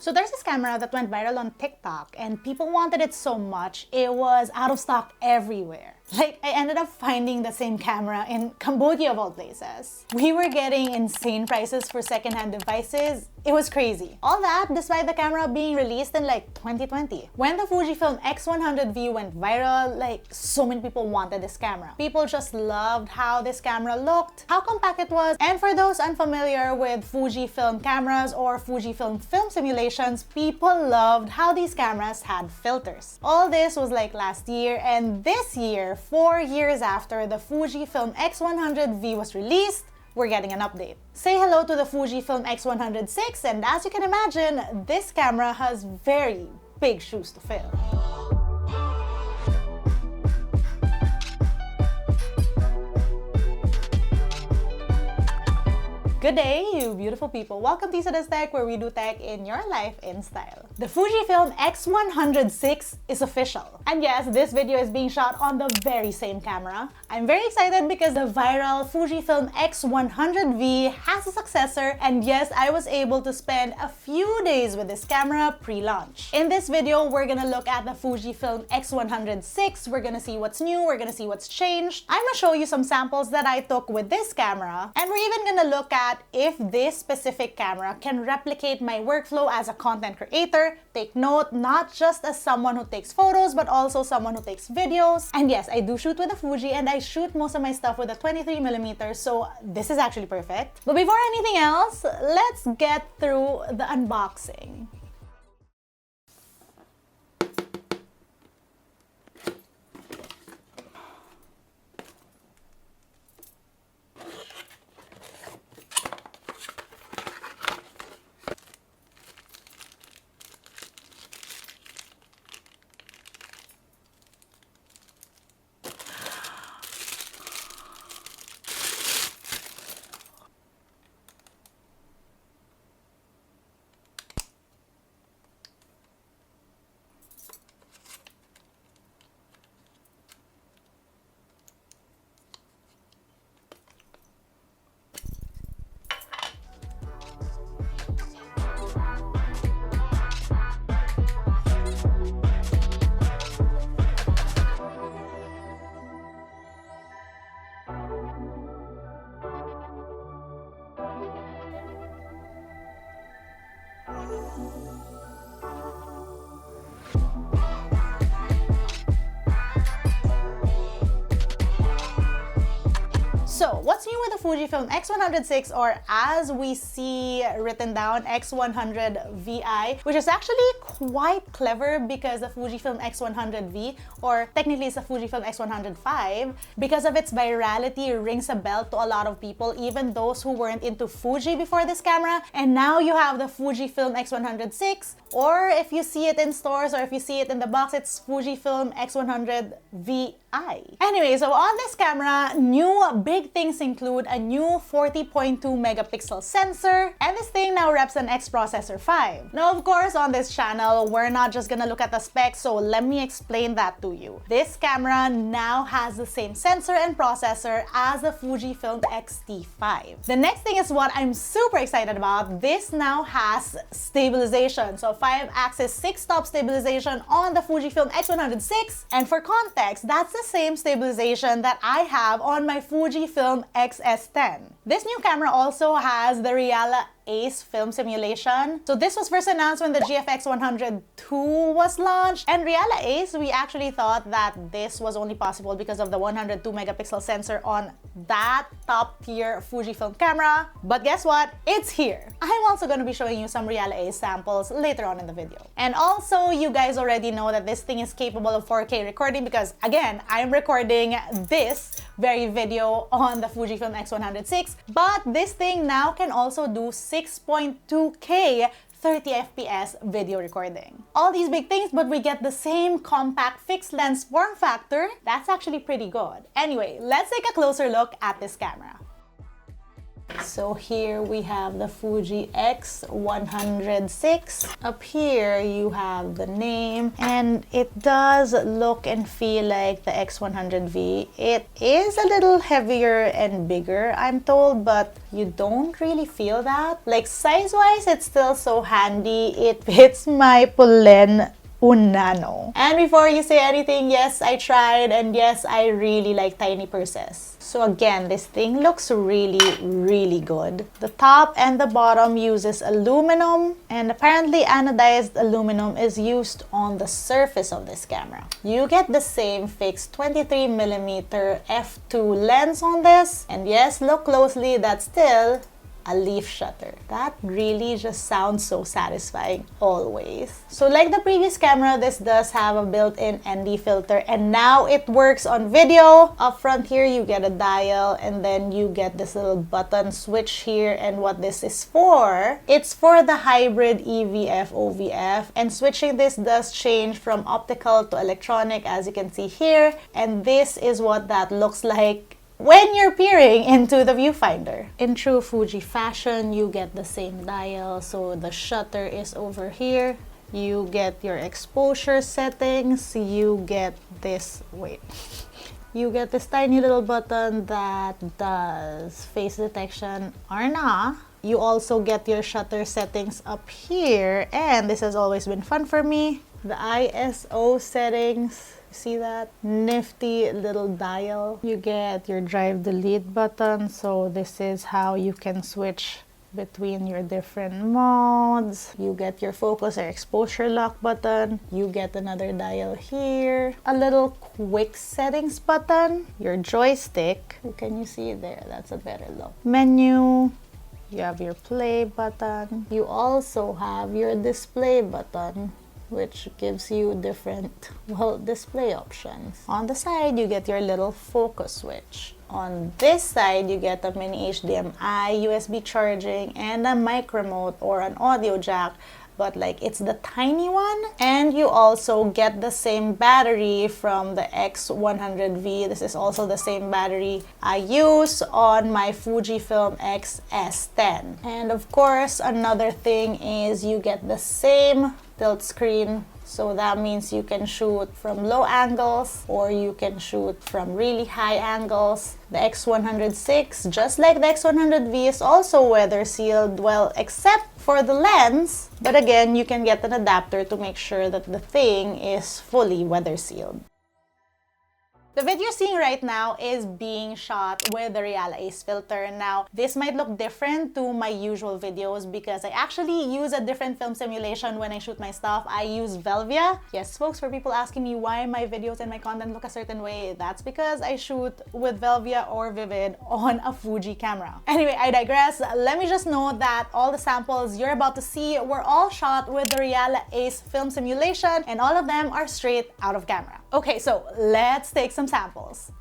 So there's this camera that went viral on TikTok and people wanted it so much, it was out of stock everywhere. Like, I ended up finding the same camera in Cambodia of all places. We were getting insane prices for secondhand devices. It was crazy. All that despite the camera being released in like 2020. When the Fujifilm X100V went viral, like so many people wanted this camera. People just loved how this camera looked, how compact it was, and for those unfamiliar with Fujifilm cameras or Fujifilm film simulations, people loved how these cameras had filters. All this was like last year, and this year, 4 years after the Fujifilm X100V was released, we're getting an update. Say hello to the Fujifilm X100VI, and as you can imagine, this camera has very big shoes to fill. Good day, you beautiful people. Welcome to LAZADA's Tech, where we do tech in your life in style. The Fujifilm X100VI is official. And yes, this video is being shot on the very same camera. I'm very excited because the viral Fujifilm X100V has a successor, and yes, I was able to spend a few days with this camera pre-launch. In this video, we're gonna look at the Fujifilm X100VI. We're gonna see what's new, we're gonna see what's changed. I'm gonna show you some samples that I took with this camera, and we're even gonna look at if this specific camera can replicate my workflow as a content creator. Take note, not just as someone who takes photos, but also someone who takes videos. And yes, I do shoot with a Fuji, and I shoot most of my stuff with a 23mm, so this is actually perfect. But before anything else, let's get through the unboxing. So, what's new with the Fujifilm X100VI, or as we see written down, X100VI, which is actually quite clever because the Fujifilm X100V, or technically it's the Fujifilm X100V, because of its virality, rings a bell to a lot of people, even those who weren't into Fuji before this camera. And now you have the Fujifilm X100VI, or if you see it in stores or if you see it in the box, it's Fujifilm X100VI. Anyway, so on this camera, new big things include a new 40.2 megapixel sensor, and this thing now reps an X processor 5. Now, of course, on this channel, we're not just gonna look at the specs, so let me explain that to you. This camera now has the same sensor and processor as the Fujifilm X-T5. The next thing is what I'm super excited about. This now has stabilization, so 5-axis 6-stop stabilization on the Fujifilm X100VI, and for context, that's the same stabilization that I have on my Fujifilm X-S10. This new camera also has the Reala Ace film simulation. So this was first announced when the GFX 102 was launched, and Reala Ace, we actually thought that this was only possible because of the 102 megapixel sensor on that top tier Fujifilm camera. But guess what? It's here. I'm also going to be showing you some Reala Ace samples later on in the video. And also, you guys already know that this thing is capable of 4K recording because, again, I'm recording this very video on the Fujifilm X100VI, but this thing now can also do 6.2K 30 FPS video recording. All these big things, but we get the same compact fixed lens form factor. That's actually pretty good. Anyway, let's take a closer look at this camera. So here we have the Fuji X100VI. Up here you have the name, and it does look and feel like the X100V. It is a little heavier and bigger, I'm told, but you don't really feel that. Like size-wise, it's still so handy. It fits my Polen Unano. And before you say anything, yes, I tried, and yes, I really like tiny purses. So again, this thing looks really good. The top and the bottom uses aluminum, and apparently anodized aluminum is used on the surface of this camera. You get the same fixed 23mm f2 lens on this, and yes, look closely, that's still a leaf shutter. That really just sounds so satisfying always. So like the previous camera, this does have a built-in ND filter, and now it works on video. Up front here you get a dial, and then you get this little button switch here, and what this is for, it's for the hybrid EVF OVF, and switching this does change from optical to electronic, as you can see here, and this is what that looks like when you're peering into the viewfinder. In true Fuji fashion, you get the same dial, so the shutter is over here. You get your exposure settings, you get this, you get this tiny little button that does face detection or not. You also get your shutter settings up here, and this has always been fun for me, the ISO settings. See that nifty little dial? You get your drive delete button, so this is how you can switch between your different modes. You get your focus or exposure lock button. You get another dial here. A little quick settings button. Your joystick. Can you see it there? That's a better look. Menu. You have your play button. You also have your display button, which gives you different, display options. On the side, you get your little focus switch. On this side, you get a mini HDMI, USB charging, and a mic remote or an audio jack, but like it's the tiny one. And you also get the same battery from the X100V. This is also the same battery I use on my Fujifilm X-S10. And of course, another thing is you get the same tilt screen, so that means you can shoot from low angles or you can shoot from really high angles. The X100VI, just like the X100V, is also weather sealed, well, except for the lens, but again, you can get an adapter to make sure that the thing is fully weather sealed. The video you're seeing right now is being shot with the Real Ace filter. Now, this might look different to my usual videos because I actually use a different film simulation when I shoot my stuff. I use Velvia. Yes, folks, for people asking me why my videos and my content look a certain way, that's because I shoot with Velvia or Vivid on a Fuji camera. Anyway, I digress. Let me just note that all the samples you're about to see were all shot with the Real Ace film simulation, and all of them are straight out of camera. Okay, so let's take some samples.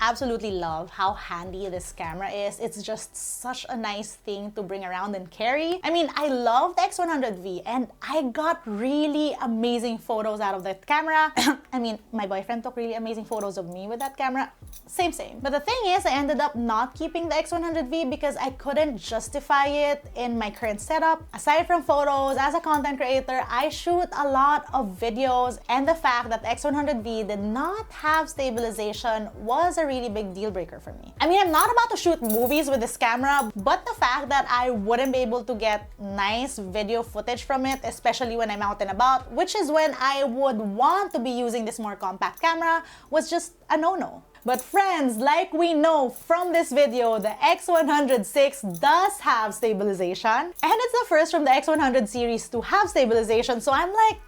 Absolutely love how handy this camera is. It's just such a nice thing to bring around and carry. I mean, I love the X100V and I got really amazing photos out of that camera. I mean, my boyfriend took really amazing photos of me with that camera. Same. But the thing is, I ended up not keeping the X100V because I couldn't justify it in my current setup. Aside from photos, as a content creator, I shoot a lot of videos, and the fact that the X100V did not have stabilization was a really big deal breaker for me. I mean, I'm not about to shoot movies with this camera, but the fact that I wouldn't be able to get nice video footage from it, especially when I'm out and about, which is when I would want to be using this more compact camera, was just a no-no. But friends, like we know from this video, the X100VI does have stabilization, and it's the first from the X100 series to have stabilization, so I'm like,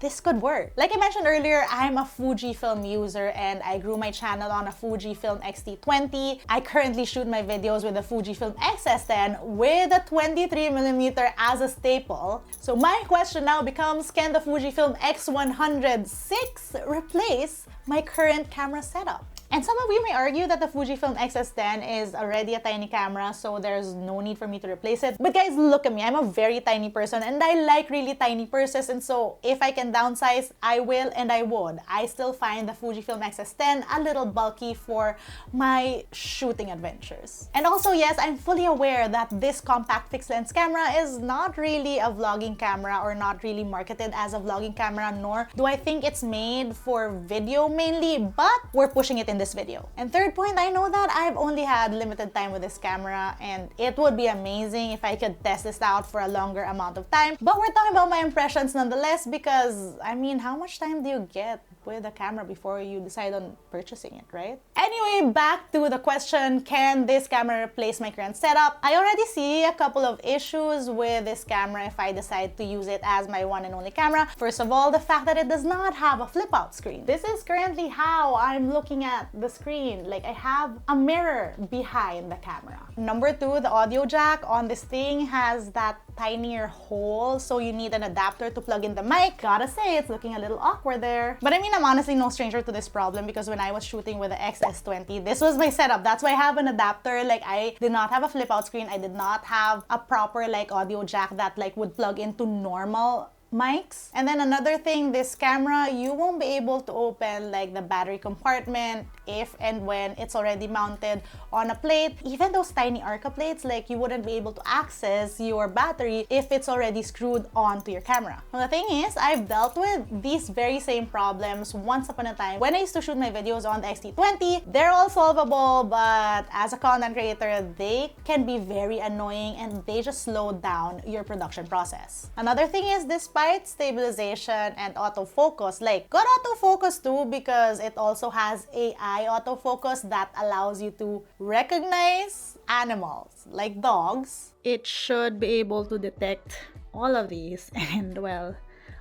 this could work. Like I mentioned earlier, I'm a Fujifilm user and I grew my channel on a Fujifilm X-T20. I currently shoot my videos with a Fujifilm X-S10 with a 23mm as a staple. So my question now becomes, can the Fujifilm X100VI replace my current camera setup? And some of you may argue that the Fujifilm X-S10 is already a tiny camera, so there's no need for me to replace it. But guys, look at me. I'm a very tiny person and I like really tiny purses, and so if I can downsize, I will and I would. I still find the Fujifilm X-S10 a little bulky for my shooting adventures. And also, yes, I'm fully aware that this compact fixed lens camera is not really a vlogging camera or not really marketed as a vlogging camera, nor do I think it's made for video mainly, but we're pushing it in this video. And third point, I know that I've only had limited time with this camera and it would be amazing if I could test this out for a longer amount of time, but we're talking about my impressions nonetheless, because I mean, how much time do you get with a camera before you decide on purchasing it, right? Anyway, back to the question, can this camera replace my current setup? I already see a couple of issues with this camera if I decide to use it as my one and only camera. First of all, the fact that it does not have a flip out screen. This is currently how I'm looking at the screen. Like, I have a mirror behind the camera. Number two, the audio jack on this thing has that tinier hole, so you need an adapter to plug in the mic. Gotta say, it's looking a little awkward there. But I mean, I'm honestly no stranger to this problem, because when I was shooting with the XS20, this was my setup. That's why I have an adapter. Like, I did not have a flip out screen. I did not have a proper like audio jack that like would plug into normal mics. And then another thing, this camera, you won't be able to open like the battery compartment if and when it's already mounted on a plate. Even those tiny Arca plates, like, you wouldn't be able to access your battery if it's already screwed onto your camera. Well, the thing is, I've dealt with these very same problems once upon a time when I used to shoot my videos on the X-T20. They're all solvable, but as a content creator, they can be very annoying and they just slow down your production process. Another thing is, despite stabilization and autofocus, like, good autofocus too, because it also has AI autofocus that allows you to recognize animals like dogs. It should be able to detect all of these, and well,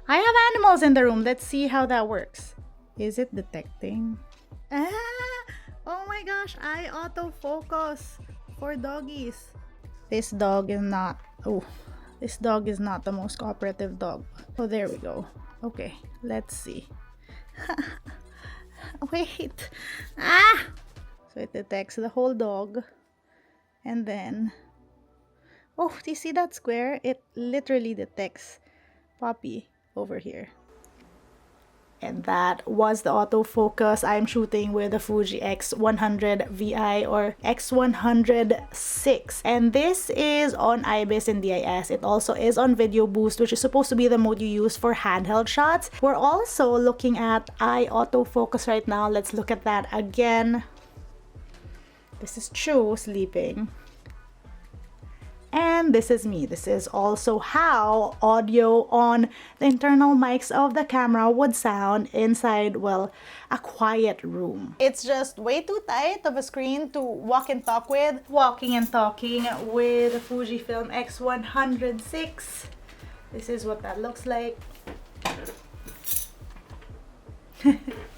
I have animals in the room. Let's see how that works. Is it detecting? Oh my gosh, I autofocus for doggies. This dog is not, this dog is not the most cooperative dog. Oh, there we go. Okay, let's see. Wait. So it detects the whole dog. And then, oh, do you see that square? It literally detects Poppy over here. And that was the autofocus. I'm shooting with the Fuji X100VI or X100VI. And this is on IBIS and DIS. It also is on Video Boost, which is supposed to be the mode you use for handheld shots. We're also looking at eye autofocus right now. Let's look at that again. This is Chu sleeping. And this is me. This is also how audio on the internal mics of the camera would sound inside, well, a quiet room. It's just way too tight of a screen to walk and talk with. Walking and talking with the Fujifilm X100VI. This is what that looks like.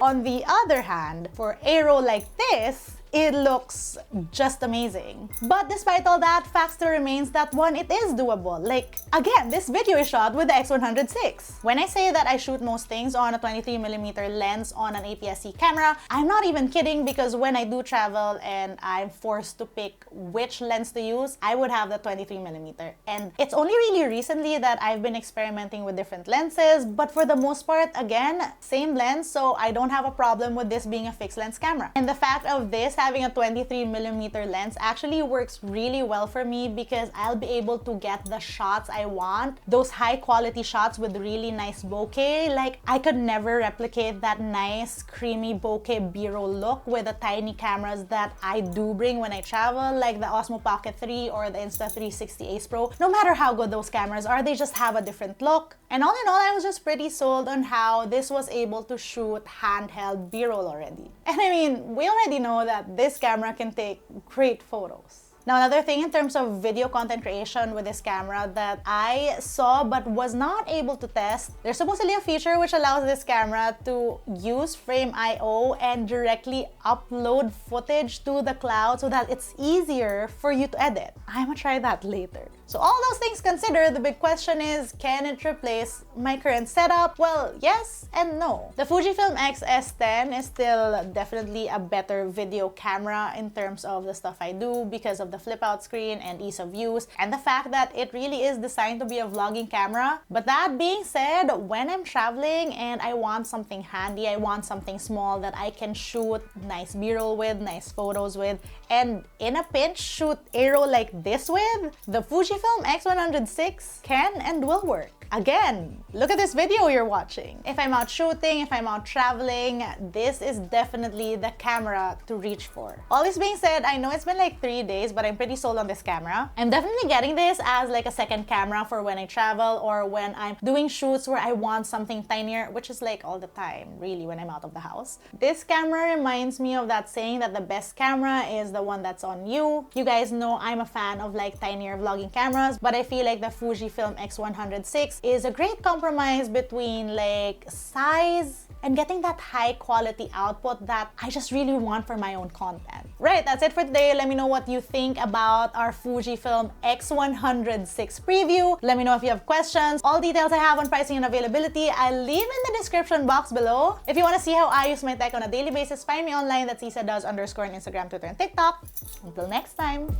On the other hand, for aero like this, it looks just amazing. But despite all that, fact still remains that one, it is doable. Like, again, this video is shot with the X100VI. When I say that I shoot most things on a 23mm lens on an APS-C camera, I'm not even kidding, because when I do travel and I'm forced to pick which lens to use, I would have the 23mm. And it's only really recently that I've been experimenting with different lenses, but for the most part, again, same lens, so I don't have a problem with this being a fixed lens camera. And the fact of this having a 23mm lens actually works really well for me, because I'll be able to get the shots I want, those high quality shots with really nice bokeh. Like, I could never replicate that nice creamy bokeh B-roll look with the tiny cameras that I do bring when I travel, like the Osmo Pocket 3 or the Insta360 Ace Pro. No matter how good those cameras are, they just have a different look. And all in all, I was just pretty sold on how this was able to shoot handheld B-roll already. And I mean, we already know that this camera can take great photos. Now, another thing in terms of video content creation with this camera that I saw but was not able to test, there's supposedly a feature which allows this camera to use Frame.io and directly upload footage to the cloud so that it's easier for you to edit. I'm gonna try that later. So all those things considered, the big question is, can it replace my current setup? Well, yes and no. The Fujifilm X-S10 is still definitely a better video camera in terms of the stuff I do because of the flip-out screen and ease of use and the fact that it really is designed to be a vlogging camera. But that being said, when I'm traveling and I want something handy, I want something small that I can shoot nice B-roll with, nice photos with, and in a pinch shoot aero like this with, the Fujifilm X100VI can and will work. Again, look at this video you're watching. If I'm out shooting, if I'm out traveling, this is definitely the camera to reach for. All this being said, I know it's been like 3 days, but I'm pretty sold on this camera. I'm definitely getting this as like a second camera for when I travel or when I'm doing shoots where I want something tinier, which is like all the time, really, when I'm out of the house. This camera reminds me of that saying that the best camera is the one that's on you. You guys know I'm a fan of like tinier vlogging cameras, but I feel like the Fujifilm X100VI is a great compromise between like size and getting that high quality output that I just really want for my own content. Right, that's it for today. Let me know what you think about our Fujifilm X100VI preview. Let me know if you have questions. All details I have on pricing and availability, I'll leave in the description box below. If you want to see how I use my tech on a daily basis, find me online. That's LAZADA__ on Instagram, Twitter, and TikTok. Until next time.